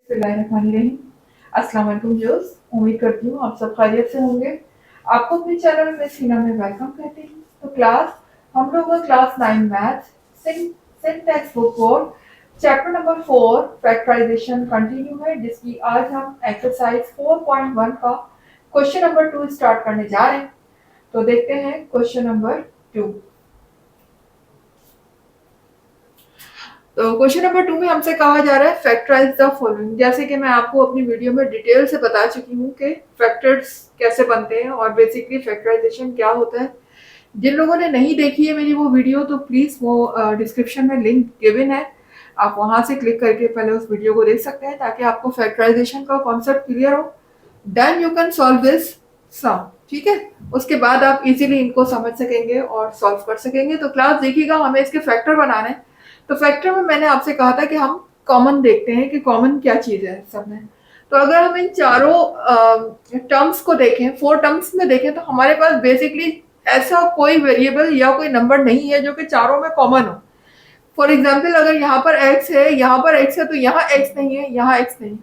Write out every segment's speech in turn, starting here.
बिस्मिल्लाहिर्रहमानिर्रहीम। अस्सलाम वालेकुम व्यूअर्स, उम्मीद करती हूँ आप सब खैरियत से होंगे। आपको अपने चैनल में सीना में वेलकम कहती हूँ। तो क्लास हम लोग का class 9 maths syntax book board chapter number 4 factorisation continue है, जिसकी आज हम एक्सरसाइज 4.1 का क्वेश्चन नंबर 2 स्टार्ट करने जा रहे हैं। तो देखते हैं क्वेश्चन नंबर 2। तो क्वेश्चन नंबर 2 में हमसे कहा जा रहा है फैक्टराइज द फॉलोइंग। जैसे कि मैं आपको अपनी वीडियो में डिटेल से बता चुकी हूँ कि फैक्टर्स कैसे बनते हैं और बेसिकली फैक्टराइजेशन क्या होता है। जिन लोगों ने नहीं देखी है मेरी वो वीडियो, तो प्लीज़ वो डिस्क्रिप्शन में लिंक गिवन है, आप वहाँ से क्लिक करके पहले उस वीडियो को देख सकते हैं ताकि आपको फैक्टराइजेशन का कॉन्सेप्ट क्लियर हो। Then you can solve this sum, ठीक है। उसके बाद आप इजीली इनको समझ सकेंगे और सॉल्व कर सकेंगे। तो क्लास देखिएगा, हमें इसके फैक्टर बनाने हैं। तो फैक्टर में मैंने आपसे कहा था कि हम कॉमन देखते हैं कि कॉमन क्या चीज है सब में। तो अगर हम इन चारों टर्म्स को देखें, 4 टर्म्स में देखें, तो हमारे पास बेसिकली ऐसा कोई वेरिएबल या कोई नंबर नहीं है जो कि चारों में कॉमन हो। फॉर एग्जाम्पल, अगर यहाँ पर x है, यहाँ पर x है, तो यहाँ x नहीं है, यहाँ x नहीं है।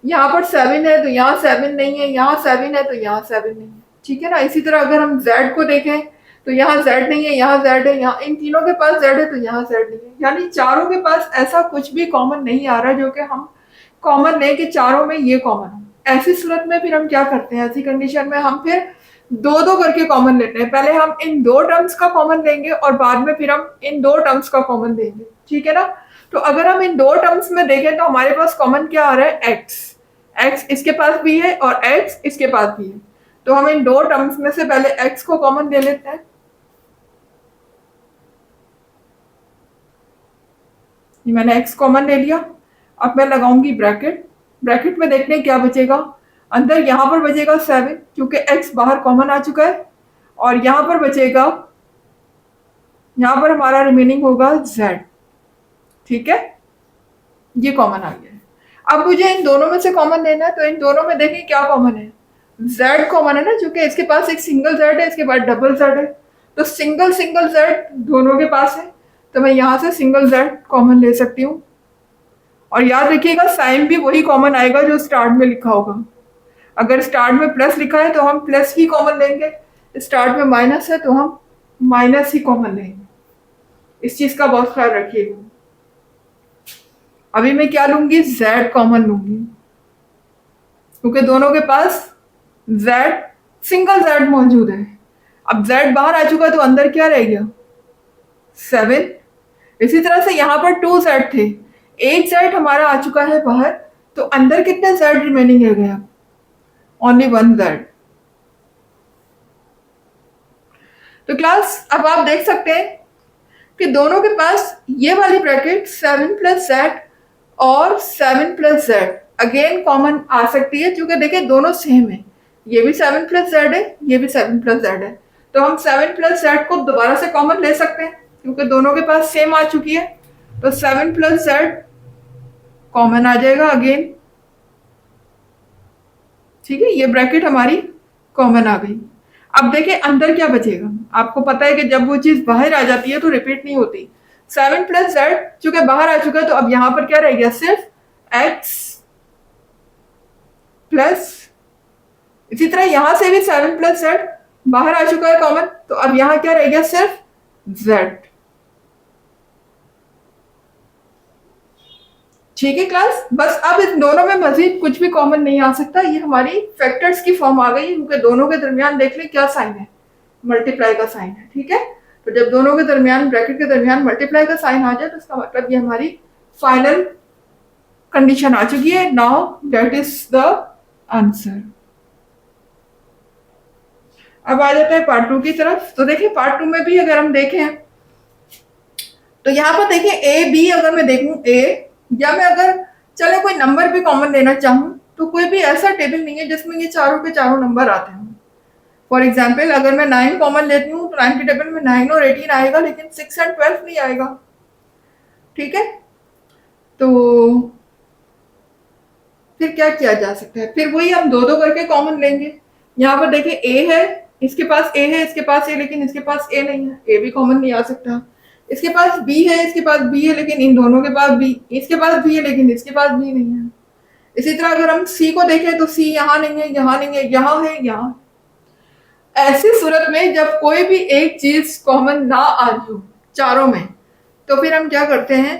यहाँ पर 7 है तो यहाँ 7 नहीं है, यहाँ 7 है तो यहाँ 7 नहीं है, ठीक है ना। इसी तरह अगर हम z को देखें तो यहाँ z नहीं है, यहाँ z है, यहाँ इन तीनों के पास z है तो यहाँ z नहीं है। यानी चारों के पास ऐसा कुछ भी कॉमन नहीं आ रहा जो कि हम कॉमन लें कि चारों में ये कॉमन हो। ऐसी सूरत में फिर हम क्या करते हैं, ऐसी कंडीशन में हम फिर दो दो करके कॉमन लेते हैं। पहले हम इन दो टर्म्स का कॉमन लेंगे और बाद में फिर हम इन दो टर्म्स का कॉमन लेंगे, ठीक है ना। तो अगर हम इन दो टर्म्स में देखें तो हमारे पास कॉमन क्या आ रहा है, x इसके पास भी है और x इसके पास भी है। तो हम इन दो टर्म्स में से पहले x को कॉमन ले लेते हैं। ये मैंने x कॉमन ले लिया। अब मैं लगाऊंगी ब्रैकेट। ब्रैकेट में देखने क्या बचेगा, अंदर यहां पर बचेगा 7 क्योंकि x बाहर कॉमन आ चुका है, और यहां पर बचेगा, यहां पर हमारा रिमेनिंग होगा z, ठीक है। ये कॉमन आ गया है। अब मुझे इन दोनों में से कॉमन लेना है, तो इन दोनों में देखिए क्या कॉमन है, z कॉमन है ना, क्योंकि इसके पास एक सिंगल z है, इसके बाद डबल z है। तो सिंगल सिंगल z दोनों के पास है, तो मैं यहां से सिंगल z कॉमन ले सकती हूँ। और याद रखिएगा साइन भी वही कॉमन आएगा जो स्टार्ट में लिखा होगा। अगर स्टार्ट में प्लस लिखा है तो हम प्लस ही कॉमन लेंगे, स्टार्ट में माइनस है तो हम माइनस ही कॉमन लेंगे। इस चीज का बहुत ख्याल रखिएगा। अभी मैं क्या लूंगी, z कॉमन लूंगी, क्योंकि दोनों के पास z सिंगल z मौजूद है। अब z बाहर आ चुका तो अंदर क्या रह गया, 7। इसी तरह से यहाँ पर 2 z थे, एक z हमारा आ चुका है बाहर, तो अंदर कितने z रिमेनिंग रह गया, ओनली 1 z। तो क्लास अब आप देख सकते हैं कि दोनों के पास ये वाली ब्रैकेट 7 प्लस जेड और 7 प्लस जेड अगेन कॉमन आ सकती है, क्योंकि देखिए दोनों सेम है। ये भी 7 प्लस जेड है, ये भी 7 प्लस जेड है। तो हम 7 प्लस जेड को दोबारा से कॉमन ले सकते हैं क्योंकि दोनों के पास सेम आ चुकी है। तो 7 प्लस जेड कॉमन आ जाएगा अगेन, ठीक है। ये ब्रैकेट हमारी कॉमन आ गई। अब देखिए अंदर क्या बचेगा, आपको पता है कि जब वो चीज बाहर आ जाती है तो रिपीट नहीं होती। 7 प्लस जेड चूंकि बाहर आ चुका है, तो अब यहां पर क्या रह गया, सिर्फ x प्लस, इसी तरह यहां से भी 7 प्लस जेड बाहर आ चुका है कॉमन, तो अब यहां क्या रह गया, सिर्फ z, ठीक है क्लास। बस अब इन दोनों में मजीद कुछ भी कॉमन नहीं आ सकता। ये हमारी फैक्टर्स की फॉर्म आ गई, क्योंकि दोनों के दरमियान देख लें क्या साइन है, मल्टीप्लाई का साइन है, ठीक है। तो जब दोनों के दरमियान ब्रैकेट के दरमियान मल्टीप्लाई का साइन आ जाए तो इसका मतलब ये हमारी फाइनल कंडीशन आ चुकी है। Now that is the answer. अब आ जाता है पार्ट 2 की तरफ। तो देखिए पार्ट 2 में भी अगर हम देखें तो यहाँ पर देखिए ए बी, अगर मैं देखूं ए, या मैं अगर चलो कोई नंबर भी कॉमन लेना चाहूँ, तो कोई भी ऐसा टेबल नहीं है जिसमें ये चारों के चारों नंबर आते हैं। फॉर एग्जाम्पल अगर मैं 9 कॉमन लेती हूँ तो 9 के टेबल में 9 और 18 आएगा, लेकिन 6 एंड 12 नहीं आएगा, ठीक है। तो फिर क्या किया जा सकता है, फिर वही हम दो दो करके कॉमन लेंगे। यहाँ पर देखिए ए है, इसके पास ए है, इसके पास ए, लेकिन इसके पास ए नहीं है, ए भी कॉमन नहीं आ सकता। इसके पास बी है, इसके पास बी है, लेकिन इन दोनों के पास बी, इसके पास बी है लेकिन इसके पास बी नहीं है। इसी तरह अगर हम सी को देखें तो सी यहाँ नहीं है, यहाँ नहीं है, यहाँ है, यहाँ। ऐसी सूरत में जब कोई भी एक चीज कॉमन ना आ रही हो चारों में, तो फिर हम क्या करते हैं,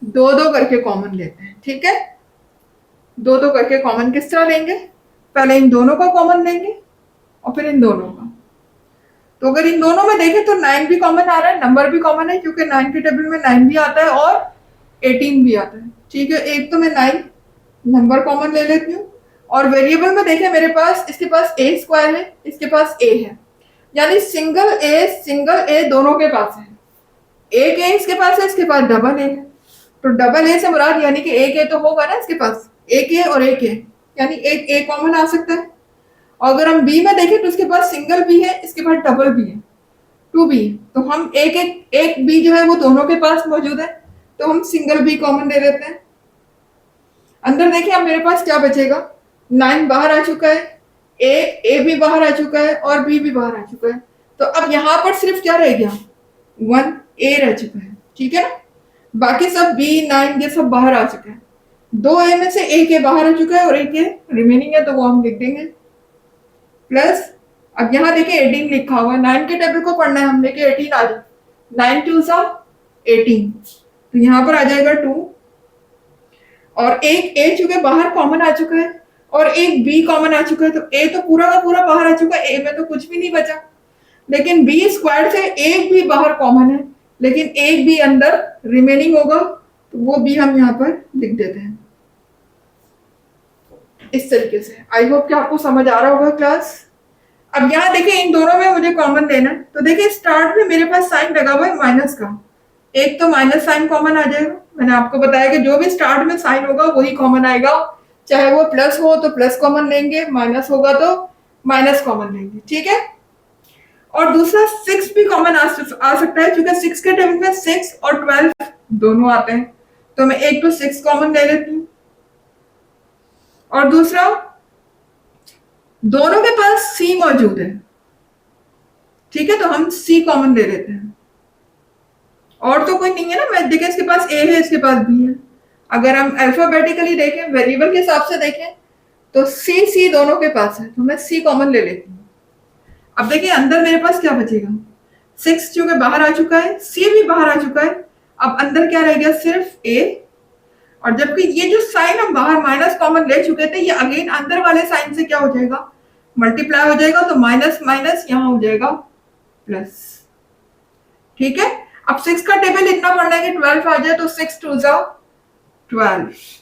दो दो करके कॉमन लेते हैं। ठीक है, दो दो करके कॉमन किस तरह लेंगे, पहले इन दोनों का कॉमन लेंगे और फिर इन दोनों का। तो अगर इन दोनों में देखें तो 9 भी कॉमन आ रहा है, नंबर भी कॉमन है, क्योंकि 9 के टेबल में 9 भी आता है और 18 भी आता है। ठीक है, एक तो मैं 9 नंबर कॉमन ले लेती हूँ, और वेरिएबल में देखें मेरे पास, इसके पास a स्क्वायर है, इसके पास a है, यानी सिंगल ए दोनों के पास है। एक ए इसके पास है, इसके पास डबल ए है। तो डबल ए से मुराद यानी कि एक ए तो होगा ना इसके पास, एक ए और एक ए, यानी एक ए कॉमन आ सकता है। और अगर हम बी में देखें तो इसके पास सिंगल बी है, इसके पास डबल बी है, 2b। तो हम एक बी जो है वो दोनों के पास मौजूद है, तो हम सिंगल बी कॉमन ले लेते हैं। अंदर देखिए अब मेरे पास क्या बचेगा, 9 बाहर आ चुका है, ए भी बाहर आ चुका है और बी भी बाहर आ चुका है। तो अब यहाँ पर सिर्फ क्या रह गया, 1 ए रह चुका है। ठीक है ना, बाकी सब बी 9 ये सब बाहर आ चुके हैं। 2 ए में से एक ए बाहर आ चुका है और एक ए रिमेनिंग है, तो वो हम लिख देंगे प्लस। अब यहाँ देखिए 18 लिखा हुआ है, 9 के टेबल को पढ़ना है हमने कि 18 आ जाए, 9 2 18, तो यहाँ पर आ जाएगा 2, और एक ए चूंकि बाहर कॉमन आ चुका है और एक बी कॉमन आ चुका है, तो ए तो पूरा का पूरा बाहर आ चुका है, ए में तो कुछ भी नहीं बचा। लेकिन बी स्क्वायर से एक भी बाहर कॉमन है, लेकिन एक भी अंदर रिमेनिंग होगा, तो वो भी हम यहाँ पर लिख देते हैं इस तरीके से। आई होप कि आपको समझ आ रहा होगा क्लास। अब यहाँ देखिए इन दोनों में मुझे कॉमन लेना है, तो देखिए स्टार्ट में मेरे पास साइन लगा हुआ है माइनस का, एक तो माइनस साइन कॉमन आ जाएगा। मैंने आपको बताया कि जो भी स्टार्ट में साइन होगा वही कॉमन आएगा, चाहे वो प्लस हो तो प्लस कॉमन लेंगे, माइनस होगा तो माइनस कॉमन लेंगे। ठीक है, और दूसरा 6 भी कॉमन आ सकता है, क्योंकि 6 के टेबल में 6 और 12 दोनों आते हैं, तो मैं एक तो 6 कॉमन ले लेती हूँ। और दूसरा दोनों के पास सी मौजूद है, ठीक है, तो हम सी कॉमन ले लेते हैं। और तो कोई नहीं है ना, मैं देखिए इसके पास ए है, इसके पास बी है। अगर हम अल्फाबेटिकली देखें, वेरिएबल के हिसाब से देखें, तो सी दोनों के पास है, तो मैं सी कॉमन ले लेती हूँ। अब देखिए अंदर मेरे पास क्या बचेगा, 6 चूंकि बाहर आ चुका है, सी भी बाहर आ चुका है, अब अंदर क्या रह गया, सिर्फ ए। और जबकि ये जो साइन हम बाहर माइनस कॉमन ले चुके थे, ये अगेन अंदर वाले साइन से क्या हो जाएगा, मल्टीप्लाई हो जाएगा, तो माइनस माइनस यहां हो जाएगा प्लस। ठीक है, अब 6 का टेबल इतना पढ़ना है कि 12 आ जाए, तो 6 2 12।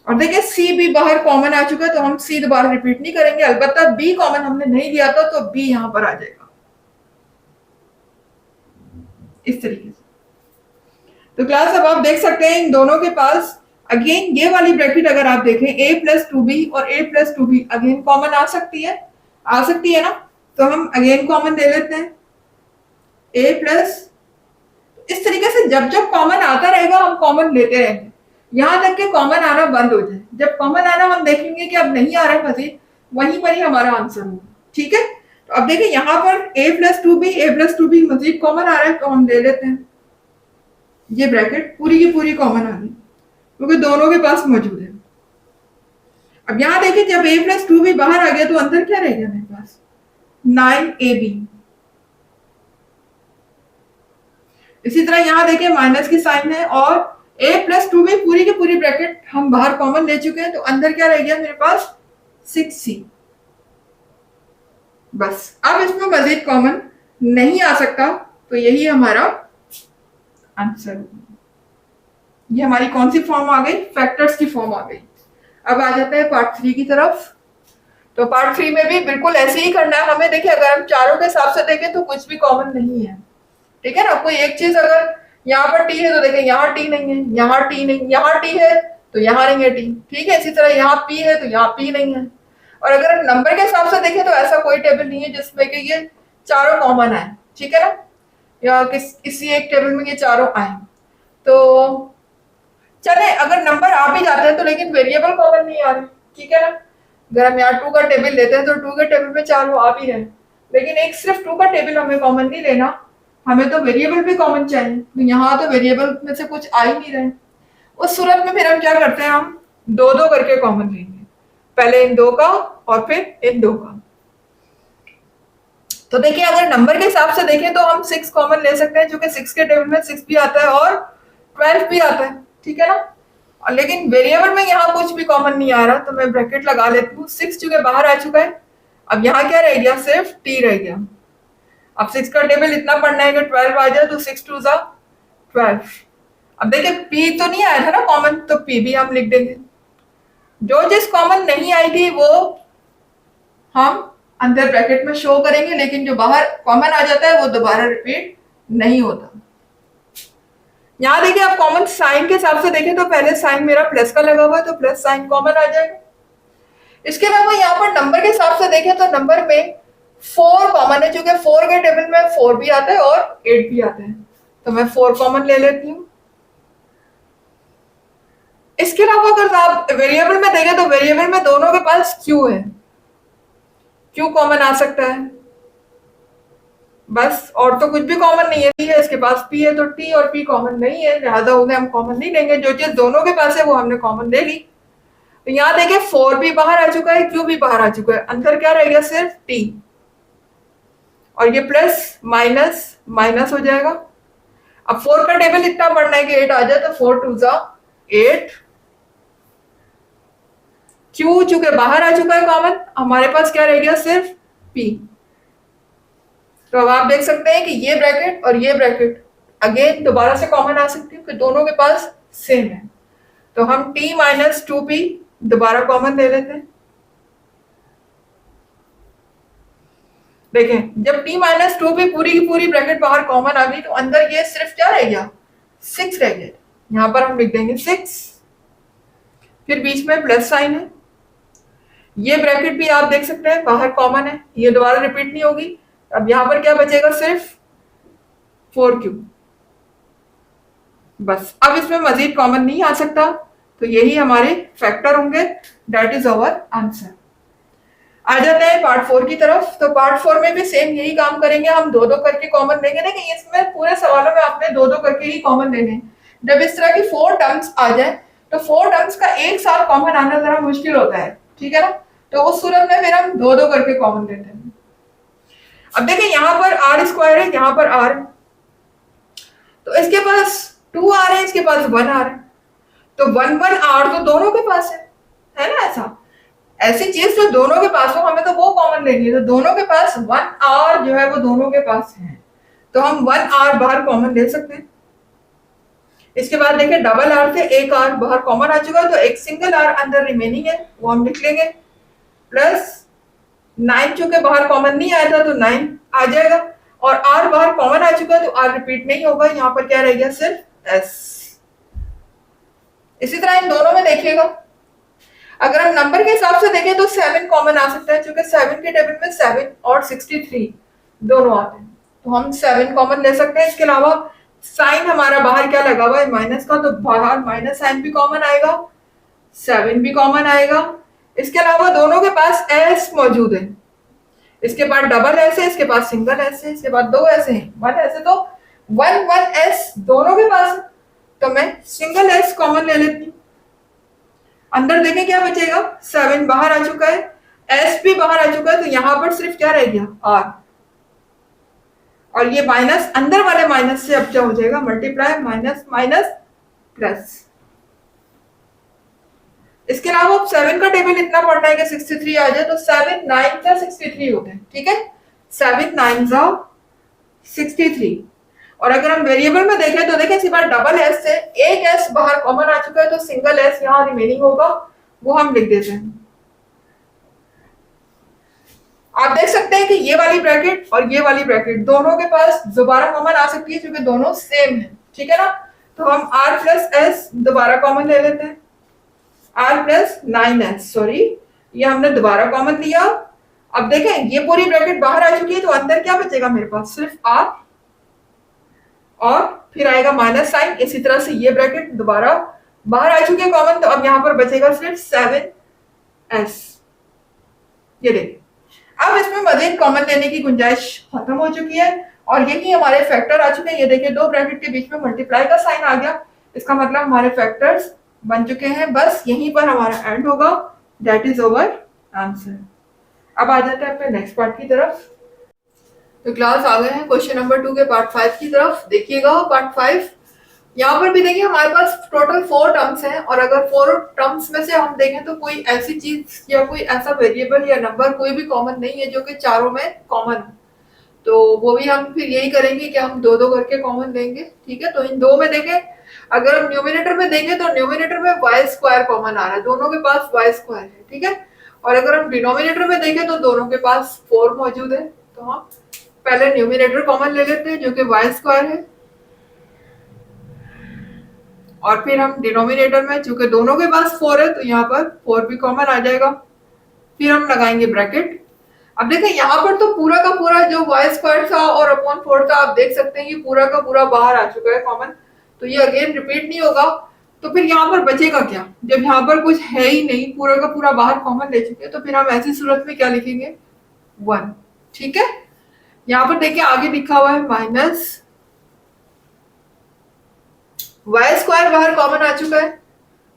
और देखिए सी भी बाहर कॉमन आ चुका है, तो हम सी दोबारा रिपीट नहीं करेंगे, अलबत्ता बी कॉमन हमने नहीं लिया था, तो बी यहां पर आ जाएगा इस तरीके से। तो क्लास अब आप देख सकते हैं इन दोनों के पास अगेन ये वाली ब्रैकेट अगर आप देखें, a प्लस 2b और a plus 2b again common आ सकती है ना, तो हम अगेन कॉमन ले लेते हैं a प्लस। इस तरीके से जब जब कॉमन आता रहेगा हम कॉमन लेते रहेंगे, यहां तक कि कॉमन आना बंद हो जाए। जब कॉमन आना हम देखेंगे कि अब नहीं आ रहा है मजीद, वहीं पर ही हमारा आंसर होगा। ठीक है, तो अब देखिए यहाँ पर a प्लस 2b मजीद कॉमन आ रहा है, तो हम ले लेते हैं। ये ब्रैकेट पूरी की पूरी कॉमन आ गई, क्योंकि दोनों के पास मौजूद है। अब यहां देखिए जब a प्लस 2b बाहर आ गया, तो अंदर क्या रह गया मेरे पास, 9ab। इसी तरह यहां देखिए माइनस की साइन है, और a प्लस 2b पूरी की पूरी ब्रैकेट हम बाहर कॉमन ले चुके हैं, तो अंदर क्या रह गया मेरे पास, 6c। बस अब इसमें मजीद कॉमन नहीं आ सकता, तो यही हमारा आंसर होगा। ये हमारी कौन सी फॉर्म आ गई, फैक्टर्स की फॉर्म आ गई। अब आ जाते हैं पार्ट 3 की तरफ। तो पार्ट 3 में भी बिल्कुल ऐसे ही करना है हमें। देखिए अगर हम चारों के हिसाब से देखें तो कुछ भी कॉमन नहीं है, ठीक है ना। कोई एक चीज अगर यहाँ पर टी है तो देखें यहाँ टी नहीं है, यहाँ टी नहीं, यहाँ टी है तो यहाँ नहीं है टी, ठीक है। इसी तरह यहाँ पी है तो यहाँ पी नहीं है। और अगर नंबर के हिसाब से देखें तो ऐसा कोई टेबल नहीं है जिसमें कि ये चारों कॉमन आए, ठीक है ना, या किसी एक टेबल में ये चारों आए। तो चले अगर नंबर आ भी जाते हैं तो लेकिन वेरिएबल कॉमन नहीं आ रहे, ठीक है ना। अगर हम यहाँ 2 का टेबल लेते हैं तो 2 के टेबल में चारों आ भी रहे, लेकिन एक सिर्फ 2 का टेबल हमें कॉमन नहीं लेना, हमें तो वेरिएबल भी कॉमन चाहिए। तो यहाँ तो वेरिएबल में से कुछ आ ही नहीं रहे। उस सूरत में फिर हम क्या करते हैं, हम दो दो करके कॉमन लेंगे, पहले इन दो का और फिर इन दो का। तो देखिए अगर नंबर के हिसाब से देखें तो हम 6 कॉमन ले सकते हैं, क्योंकि 6 के टेबल में 6 भी आता है और 12 भी आता है, ठीक है ना। और लेकिन वेरिएबल में यहाँ कुछ भी कॉमन नहीं आ रहा, तो मैं ब्रैकेट लगा लेती हूँ। 6 चूंकि बाहर आ चुका है, अब यहाँ क्या रह गया, सिर्फ टी रह गया। अब 6 का टेबल इतना पढ़ना है कि 12 आ जाए, तो 6 2 जा 12। अब देखिए पी तो नहीं आया था ना कॉमन, तो पी भी हम लिख देंगे। जो चीज कॉमन नहीं आई थी वो हम अंदर ब्रैकेट में शो करेंगे, लेकिन जो बाहर कॉमन आ जाता है वो दोबारा रिपीट नहीं होता। यहां देखिए आप कॉमन साइन के हिसाब से देखें तो पहले साइन मेरा प्लस का लगा हुआ है, तो प्लस साइन कॉमन आ जाएगा। इसके अलावा यहाँ पर नंबर के हिसाब से देखें तो नंबर में 4 कॉमन है, क्योंकि 4 के टेबल में 4 भी आता है और 8 भी आता है, तो मैं 4 कॉमन ले लेती हूँ। इसके अलावा अगर आप वेरिएबल में देखें तो वेरिएबल में दोनों के पास क्यू है, क्यू कॉमन आ सकता है बस, और तो कुछ भी कॉमन नहीं है। इसके पास पी है तो टी और पी कॉमन नहीं है, लिहाजा उन्हें हम कॉमन नहीं लेंगे। जो चीज दोनों के पास है वो हमने कॉमन ले ली। तो यहाँ देखिए 4 भी बाहर आ चुका है, क्यू भी बाहर आ चुका है, अंदर क्या रह गया, सिर्फ टी। और ये प्लस माइनस माइनस हो जाएगा। अब 4 का टेबल इतना पढ़ना है कि 8 आ जाए, तो 4 2 जा 8। क्यू चूंकि बाहर आ चुका है कॉमन, हमारे पास क्या रह गया, सिर्फ पी। तो अब आप देख सकते हैं कि ये ब्रैकेट और ये ब्रैकेट अगेन दोबारा से कॉमन आ सकती है, कि दोनों के पास सेम है। तो हम t माइनस 2p दोबारा कॉमन ले लेते हैं। देखें जब t माइनस 2p पूरी की पूरी ब्रैकेट बाहर कॉमन आ गई, तो अंदर ये सिर्फ क्या रह गया, 6 रह गया। यहां पर हम लिख देंगे 6, फिर बीच में प्लस साइन है। ये ब्रैकेट भी आप देख सकते हैं बाहर कॉमन है, ये दोबारा रिपीट नहीं होगी। अब यहां पर क्या बचेगा, सिर्फ 4q बस। अब इसमें मजीद कॉमन नहीं आ सकता, तो यही हमारे फैक्टर होंगे। That is our answer. आ जाते हैं पार्ट 4 की तरफ। तो पार्ट 4 में भी सेम यही काम करेंगे, हम दो दो करके कॉमन लेंगे। देखिए इसमें पूरे सवालों में आपने दो दो करके ही कॉमन लेने हैं। जब इस तरह की 4 टर्म्स आ जाए, तो 4 टर्म्स का एक साथ कॉमन आना जरा मुश्किल होता है, ठीक है ना। तो उस सूरत में फिर हम दो दो करके कॉमन लेते हैं। अब देखिए यहाँ पर आर स्क्वायर है, यहाँ पर आर, तो इसके पास 2 आर है, इसके पास 1 आर है, तो 1 1 आर तो दोनों के पास है ना। ऐसी चीज जो दोनों के पास हो, हमें तो वो कॉमन लेनी है। तो दोनों के पास 1 आर जो है वो दोनों के पास है, तो हम 1 आर बाहर कॉमन ले सकते हैं। इसके बाद देखिए डबल आर से एक आर बाहर कॉमन आ चुका है, तो एक सिंगल आर अंदर रिमेनिंग है, वो हम लिख लेंगे। प्लस 9 चूंकि बाहर कॉमन नहीं आया था, तो 9 आ जाएगा। और आर बाहर कॉमन आ चुका है, तो आर रिपीट नहीं होगा, यहाँ पर क्या रह गया, सिर्फ एस। इसी तरह इन दोनों में देखिएगा, अगर हम नंबर के हिसाब से देखें तो 7 कॉमन आ सकता है, क्योंकि 7 के टेबल में 7 और 63 दोनों आते हैं, तो हम 7 कॉमन ले सकते हैं। इसके अलावा साइन हमारा बाहर क्या लगा हुआ है, माइनस का, तो बाहर माइनस साइन भी कॉमन आएगा, 7 भी कॉमन आएगा। इसके अलावा दोनों के पास एस मौजूद है, इसके बाद डबल एस है, इसके पास सिंगल एस है, इसके बाद 2 एस है, 1 एस है, तो 1 1 एस दोनों के पास है, तो मैं सिंगल एस कॉमन ले लेती हूँ। अंदर देखें क्या बचेगा, 7 बाहर आ चुका है, एस भी बाहर आ चुका है, तो यहां पर सिर्फ क्या रह गया, आर। और ये माइनस अंदर वाले माइनस से अब क्या हो जाएगा, मल्टीप्लाई, माइनस माइनस प्लस। इसके अलावा 7 का टेबल इतना पढ़ना है कि 63 आ जाए, तो 7 9 जा 63 होते हैं, ठीक है। 7 9 जा 63। और अगर हम वेरिएबल में देखें तो देखें सिर्फ डबल एस से एक एस बाहर कॉमन आ चुका है, तो सिंगल एस यहाँ रिमेनिंग होगा, वो हम लिख देते हैं। आप देख सकते हैं कि ये वाली ब्रैकेट और ये वाली ब्रैकेट दोनों के पास दोबारा कॉमन आ सकती है, क्योंकि दोनों सेम है, ठीक है ना। तो हम आर प्लस एस दोबारा कॉमन ले लेते हैं, आर प्लस 9s, सॉरी ये हमने दोबारा कॉमन लिया। अब देखें ये पूरी ब्रैकेट बाहर आ चुकी है, तो अंदर क्या बचेगा मेरे पास, सिर्फ आर और फिर आएगा माइनस साइन। इसी तरह से ये ब्रैकेट दोबारा बाहर आ चुकी है कॉमन, तो अब यहां पर बचेगा सिर्फ 7s। ये देखिए अब इसमें मजीद कॉमन लेने की गुंजाइश खत्म हो चुकी है, और यही हमारे फैक्टर आ चुके हैं। ये देखिए 2 ब्रैकेट के बीच में मल्टीप्लाई का साइन आ गया, इसका मतलब हमारे फैक्टर्स बन चुके हैं, बस यहीं पर हमारा एंड होगा, दैट इज ओवर आंसर। अब आ जाते हैं अपने नेक्स्ट पार्ट की तरफ। तो क्लास आ गए हैं क्वेश्चन नंबर 2 के पार्ट 5 की तरफ। देखिएगा पार्ट 5, यहाँ पर भी देखिए हमारे पास टोटल 4 टर्म्स हैं, और अगर 4 टर्म्स में से हम देखें तो कोई ऐसी चीज या कोई ऐसा वेरिएबल या नंबर कोई भी कॉमन नहीं है जो कि चारों में कॉमन। तो वो भी हम फिर यही करेंगे कि हम दो दो करके कॉमन लेंगे, ठीक है। तो इन दो में देखें, अगर हम न्यूमिनेटर में देखें तो न्यूमिनेटर में वाई स्क्वायर कॉमन आ रहा है, दोनों के पास वाई स्क्वायर है, ठीक है। और अगर हम डिनोमिनेटर में देखें तो दोनों के पास 4 मौजूद है। तो हम पहले न्यूमिनेटर कॉमन ले लेते हैं जो कि वाई स्क्वायर है, और फिर हम डिनोमिनेटर में चूंकि दोनों के पास 4 है तो यहाँ पर 4 भी कॉमन आ जाएगा। फिर हम लगाएंगे ब्रैकेट। अब देखें यहाँ पर तो पूरा का पूरा जो वाई स्क्वायर था और अपॉन 4 था, आप देख सकते हैं कि पूरा का पूरा बाहर आ चुका है कॉमन, तो ये अगेन रिपीट नहीं होगा। तो फिर यहाँ पर बचेगा क्या, जब यहाँ पर कुछ है ही नहीं, पूरा का पूरा बाहर कॉमन ले चुके हैं, तो फिर हम ऐसी सूरत में क्या लिखेंगे, 1, ठीक है। यहाँ पर देखिए आगे लिखा हुआ है माइनस वाई स्क्वायर बाहर कॉमन आ चुका है,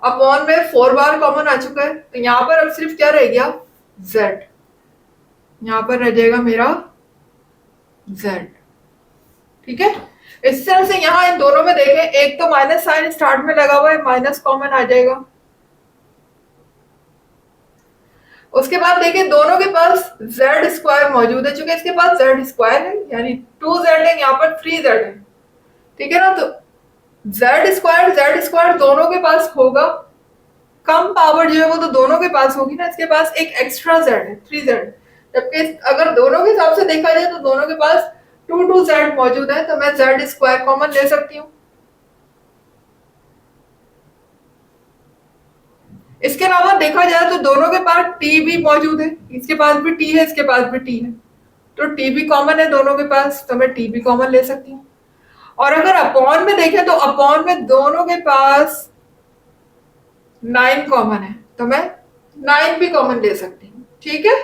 अपॉन में 4 बार कॉमन आ चुका है, तो यहाँ पर अब सिर्फ क्या रह गया, z। यहाँ पर रह जाएगा मेरा z, ठीक है। इस तरह से यहाँ इन दोनों में देखें, एक तो माइनस साइन स्टार्ट में लगा हुआ है, माइनस कॉमन आ जाएगा। उसके बाद देखिए दोनों के पास z स्क्वायर मौजूद है, चूंकि इसके पास z स्क्वायर है यानी 2z है, यहाँ पर 3z है, ठीक है ना। तो z स्क्वायर दोनों के पास होगा, कम पावर जो है वो तो दोनों के पास होगी ना, इसके पास एक एक्स्ट्रा z है 3z, जबकि अगर दोनों के हिसाब से देखा जाए तो दोनों के पास 2z मौजूद है, तो मैं z स्क्वायर कॉमन ले सकती हूँ। इसके अलावा देखा जाए तो दोनों के पास t भी मौजूद है, इसके पास भी t है, इसके पास भी t है, तो t भी कॉमन है दोनों के पास, तो मैं t भी कॉमन ले सकती हूँ। और अगर अपॉन में देखें तो अपॉन में दोनों के पास 9 कॉमन है, तो मैं 9 भी कॉमन ले सकती हूँ, ठीक है।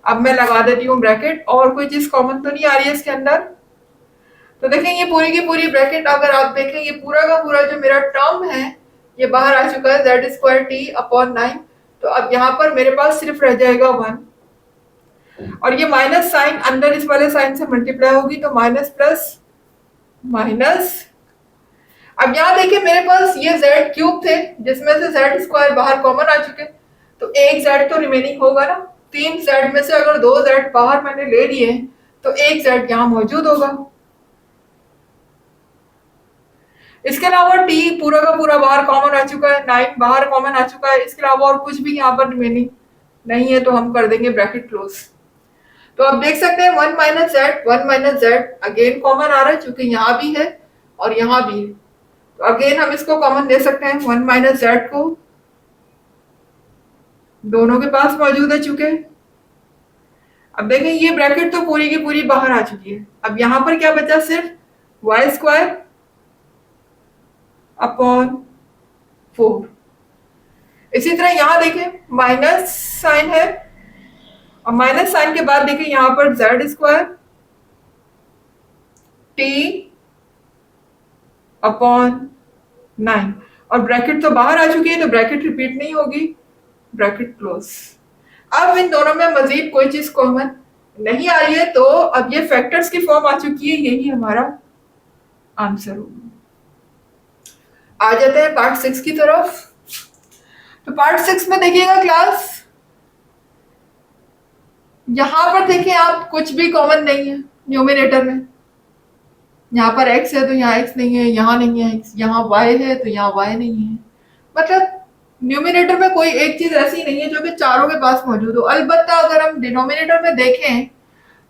अब मैं लगा देती हूँ ब्रैकेट, और कोई चीज कॉमन तो नहीं आ रही है इसके अंदर। तो देखें ये पूरी की पूरी ब्रैकेट, अगर आप देखें ये पूरा का पूरा जो मेरा टर्म है ये बाहर आ चुका है, z स्क्वायर t अपॉन 9। तो अब यहाँ पर मेरे पास सिर्फ रह जाएगा 1, और ये माइनस साइन अंदर इस वाले साइन से मल्टीप्लाई होगी, तो माइनस प्लस माइनस। अब यहाँ देखिए मेरे पास ये z क्यूब थे जिसमें से z स्क्वायर बाहर कॉमन आ चुके, तो एक z तो रिमेनिंग होगा ना, 3 z में से अगर 2 z बाहर मैंने ले लिए तो एक z यहाँ मौजूद होगा। इसके अलावा t पूरा का पूरा बाहर कॉमन आ चुका है, 9 बाहर कॉमन आ चुका है, इसके अलावा और कुछ भी यहाँ पर रिमेनिंग नहीं है, तो हम कर देंगे ब्रैकेट क्लोज। तो आप देख सकते हैं 1 माइनस z अगेन कॉमन आ रहा है, चूंकि यहाँ भी है और यहाँ भी है, तो अगेन हम इसको कॉमन ले सकते हैं 1 माइनस z को, दोनों के पास मौजूद है चूंकि। अब देखें ये ब्रैकेट तो पूरी की पूरी बाहर आ चुकी है, अब यहाँ पर क्या बचा, सिर्फ वाई स्क्वायर अपॉन 4। इसी तरह यहाँ देखें माइनस साइन है, और माइनस साइन के बाद देखिए यहाँ पर z स्क्वायर t अपॉन 9, और ब्रैकेट तो बाहर आ चुकी है तो ब्रैकेट रिपीट नहीं होगी, ब्रैकेट क्लोज। अब इन दोनों में मजीद कोई चीज कॉमन नहीं आ रही है, तो अब ये फैक्टर्स की फॉर्म आ चुकी है, यही हमारा आंसर होगा। आ जाते हैं पार्ट 6 की तरफ। तो पार्ट 6 में देखिएगा क्लास, यहां पर देखिए आप कुछ भी कॉमन नहीं है न्यूमिनेटर में, यहाँ पर x है तो यहाँ x नहीं है, यहाँ नहीं है x, यहाँ y है तो यहाँ y नहीं है, मतलब न्यूमिनेटर में कोई एक चीज ऐसी नहीं है जो कि चारों के पास मौजूद हो। अलबत्ता अगर हम डिनोमिनेटर में देखें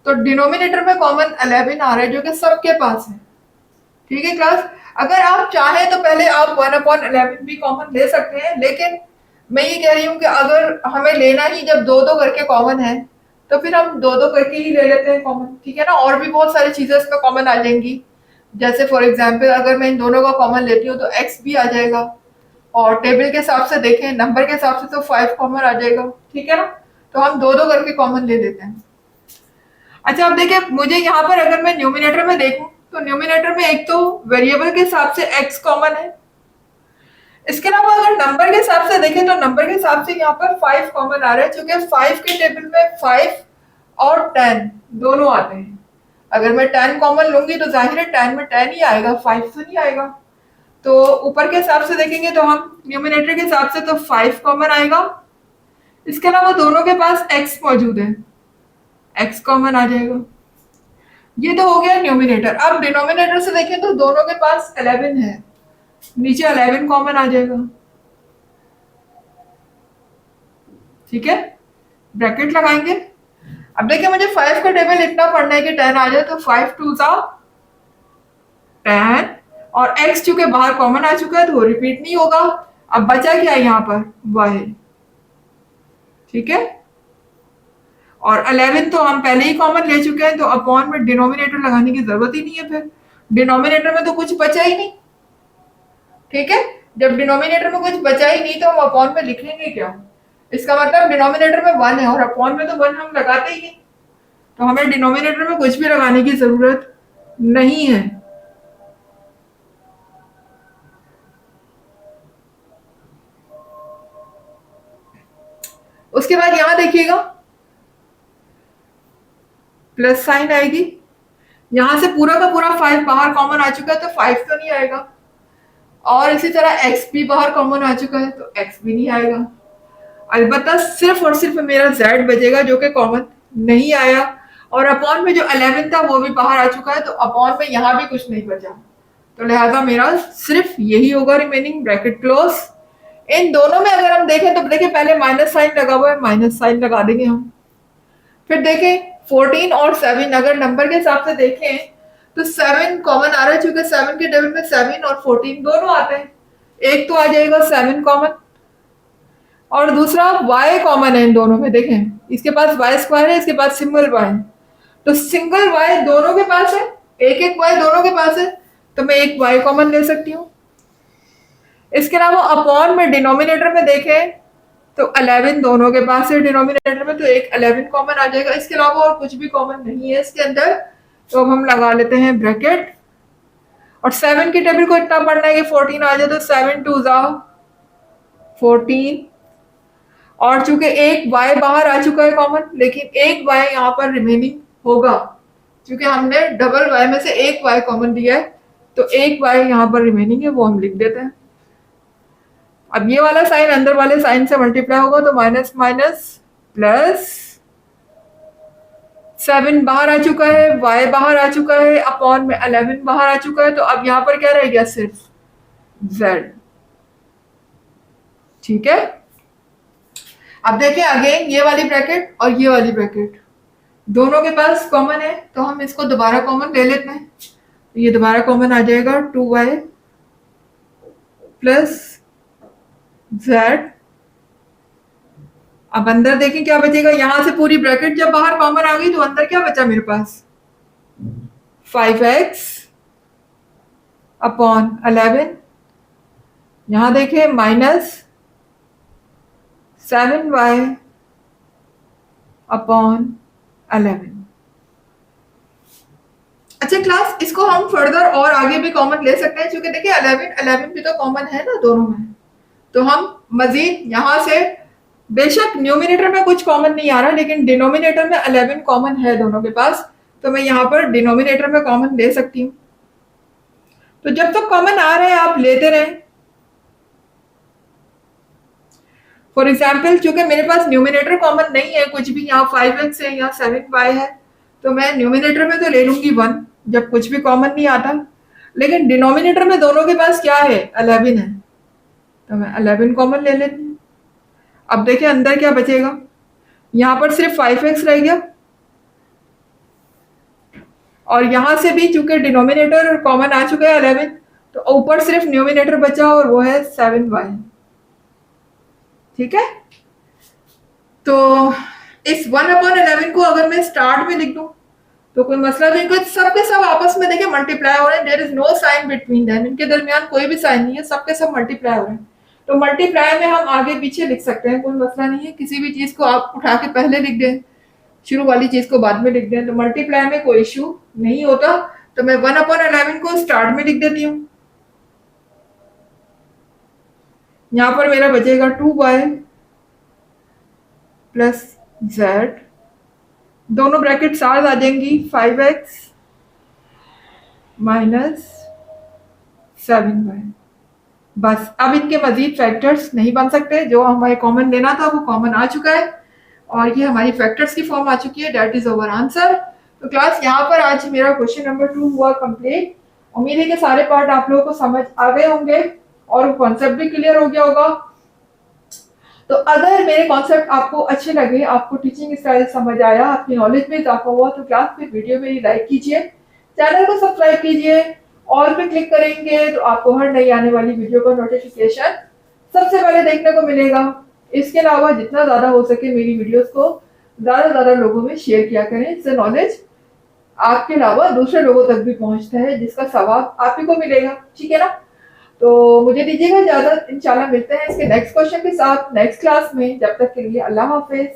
तो डिनोमिनेटर में कॉमन 11 आ रहा है जो कि सबके पास है, ठीक है क्लास। अगर आप चाहें तो पहले आप 1/11 भी कॉमन ले सकते हैं, लेकिन मैं ये कह रही हूँ कि अगर हमें लेना ही जब दो दो करके कॉमन है तो फिर हम दो दो करके ही ले लेते हैं कॉमन, ठीक है ना। और भी बहुत सारी चीजें इसमें कॉमन आ जाएंगी, जैसे फॉर एग्जाम्पल अगर मैं इन दोनों का कॉमन लेती हूँ तो x भी आ जाएगा, और टेबल के हिसाब से देखें नंबर के हिसाब से तो 5 कॉमन आ जाएगा, ठीक है ना। तो हम दो दो करके कॉमन ले लेते हैं। अच्छा अब देखिए मुझे यहाँ पर अगर मैं न्यूमिनेटर में देखूं तो न्यूमिनेटर में एक तो वेरिएबल के हिसाब से x कॉमन है, इसके अलावा अगर नंबर के हिसाब से देखें तो नंबर के हिसाब से यहाँ पर 5 कॉमन आ रहा है, क्योंकि 5 के टेबल में 5 और 10 दोनों आते हैं। अगर मैं 10 कॉमन लूंगी तो जाहिर है 10 में 10 ही आएगा, 5 तो नहीं आएगा। तो ऊपर के हिसाब से देखेंगे तो हम न्यूमिनेटर के हिसाब से तो 5 कॉमन आएगा। इसके अलावा दोनों के पास x मौजूद है, x कॉमन आ जाएगा। ये तो हो गया न्यूमिनेटर। अब डिनोमिनेटर से देखें तो दोनों के पास 11 है, नीचे 11 कॉमन आ जाएगा। ठीक है, ब्रैकेट लगाएंगे। अब देखिए मुझे 5 का टेबल इतना पढ़ना है कि 10 आ जाए, तो 5 2 सा 10 और x चूंकि बाहर कॉमन आ चुका है तो वो रिपीट नहीं होगा। अब बचा क्या है यहाँ पर, y। ठीक है, और 11 तो हम पहले ही कॉमन ले चुके हैं, तो अपॉन में डिनोमिनेटर लगाने की जरूरत ही नहीं है। फिर डिनोमिनेटर में तो कुछ बचा ही नहीं। ठीक है, जब डिनोमिनेटर में कुछ बचा ही नहीं तो हम अपॉन में लिखेंगे क्या? इसका मतलब डिनोमिनेटर में 1 है और अपॉन में तो 1 हम लगाते ही नहीं, तो हमें डिनोमिनेटर में कुछ भी लगाने की जरूरत नहीं है। उसके बाद यहां देखिएगा प्लस साइन आएगी। यहां से पूरा का पूरा 5 बाहर कॉमन आ चुका है, तो 5 तो नहीं आएगा। और इसी तरह x भी बाहर कॉमन आ चुका है, तो x भी नहीं आएगा। अलबत्ता सिर्फ और सिर्फ मेरा z बचेगा जो कि कॉमन नहीं आया। और अपॉन में जो 11 था वो भी बाहर आ चुका है, तो अपॉन में यहां भी कुछ नहीं बचा, तो लिहाजा मेरा सिर्फ यही होगा रिमेनिंग। Bracket close. इन दोनों में अगर हम देखें तो देखिए पहले माइनस साइन लगा हुआ है, माइनस साइन लगा देंगे हम। फिर देखें 14 और 7, अगर नंबर के हिसाब से देखें तो 7 कॉमन आ रहा है, चूंकि 7 के टेबल में 7 और 14 दोनों आते हैं। एक तो आ जाएगा 7 कॉमन, और दूसरा y कॉमन है इन दोनों में। देखें इसके पास y स्क्वायर है, इसके पास सिंगल y है, तो सिंगल y दोनों के पास है, एक एक y दोनों के पास है, तो मैं एक y कॉमन ले सकती हूँ। इसके अलावा अपॉन में डिनोमिनेटर में देखें तो 11 दोनों के पास है डिनोमिनेटर में, तो एक 11 कॉमन आ जाएगा। इसके अलावा और कुछ भी कॉमन नहीं है इसके अंदर, तो अब हम लगा लेते हैं ब्रैकेट। और 7 की टेबल को इतना पढ़ना है कि 14 आ जाए, तो 7 2 जा 14। और चूंकि एक y बाहर आ चुका है कॉमन, लेकिन एक y यहाँ पर रिमेनिंग होगा, क्योंकि हमने डबल y में से एक y कॉमन दिया है, तो एक y यहाँ पर रिमेनिंग है, वो हम लिख देते हैं। अब ये वाला साइन अंदर वाले साइन से मल्टीप्लाई होगा, तो माइनस माइनस प्लस। 7 बाहर आ चुका है, y बाहर आ चुका है, अपॉन में 11 बाहर आ चुका है, तो अब यहाँ पर क्या रह गया, सिर्फ z। ठीक है, अब देखिए अगेन ये वाली ब्रैकेट और ये वाली ब्रैकेट दोनों के पास कॉमन है, तो हम इसको दोबारा कॉमन ले लेते हैं। ये दोबारा कॉमन आ जाएगा 2y प्लस z। अब अंदर देखें क्या बचेगा, यहां से पूरी ब्रैकेट जब बाहर कॉमन आ गई तो अंदर क्या बचा मेरे पास, 5x अपॉन 11। यहां देखें माइनस 7y अपॉन 11। अच्छा क्लास, इसको हम फर्दर और आगे भी कॉमन ले सकते हैं, क्योंकि देखिए 11 भी तो कॉमन है ना दोनों में, तो हम मजीद यहां से, बेशक न्यूमिनेटर में कुछ कॉमन नहीं आ रहा, लेकिन डिनोमिनेटर में 11 कॉमन है दोनों के पास, तो मैं यहाँ पर डिनोमिनेटर में कॉमन ले सकती हूँ। तो जब तक कॉमन आ रहे हैं आप लेते रहें। फॉर एग्जाम्पल चूंकि मेरे पास न्यूमिनेटर कॉमन नहीं है कुछ भी, यहाँ 5x है, यहाँ 7y है, तो मैं न्यूमिनेटर में तो ले लूंगी 1 जब कुछ भी कॉमन नहीं आता, लेकिन डिनोमिनेटर में दोनों के पास क्या है, 11 है, तो मैं 11 कॉमन ले लेती हूँ। अब देखिए अंदर क्या बचेगा, यहाँ पर सिर्फ 5x रह गया, और यहां से भी चूंकि डिनोमिनेटर कॉमन आ चुका है 11, तो ऊपर सिर्फ न्यूमिनेटर बचा और वो है 7y। ठीक है, तो इस 1/11 को अगर मैं स्टार्ट में लिख दूं तो कोई मसला नहीं, कुछ सबके सब आपस में देखिए मल्टीप्लाई हो रहे हैं, there is no sign between them, इनके दरमियान कोई भी साइन नहीं है, सबके सब मल्टीप्लाई हो रहे हैं। तो मल्टीप्लाई में हम आगे पीछे लिख सकते हैं, कोई मसला नहीं है। किसी भी चीज को आप उठा के पहले लिख दें, शुरू वाली चीज को बाद में लिख दें, तो मल्टीप्लाई में कोई इशू नहीं होता। तो मैं 1/11 को स्टार्ट में लिख देती हूँ। यहाँ पर मेरा बचेगा 2y प्लस जेड, दोनों ब्रैकेट साथ आ जाएंगी, 5x माइनस 7y। बस अब इनके मजीद फैक्टर्स नहीं बन सकते, जो हमारे कॉमन लेना था वो कॉमन आ चुका है और ये हमारी फैक्टर्स की फॉर्म आ चुकी है। That is over answer. तो क्लास यहाँ पर आज मेरा क्वेश्चन नंबर 2 हुआ कंप्लीट। उम्मीद है कि सारे पार्ट आप लोगों को समझ आ गए होंगे और कॉन्सेप्ट भी क्लियर हो गया होगा। तो अगर मेरे कॉन्सेप्ट आपको अच्छे लगे, आपको टीचिंग स्टाइल समझ आया, आपकी नॉलेज में इजाफा हुआ, तो क्लास में वीडियो में लाइक कीजिए, चैनल को सब्सक्राइब कीजिए, और पे क्लिक करेंगे तो आपको हर नई आने वाली वीडियो का नोटिफिकेशन सबसे पहले देखने को मिलेगा। इसके अलावा जितना ज्यादा हो सके मेरी वीडियोस को ज्यादा से ज्यादा लोगों में शेयर किया करें, इससे नॉलेज आपके अलावा दूसरे लोगों तक भी पहुंचता है, जिसका सवाब आप ही को मिलेगा। ठीक है ना? तो मुझे दीजिएगा इजाजत, इंशाल्लाह मिलते हैं इसके नेक्स्ट क्वेश्चन के साथ नेक्स्ट क्लास में। जब तक के लिए अल्लाह हाफिज।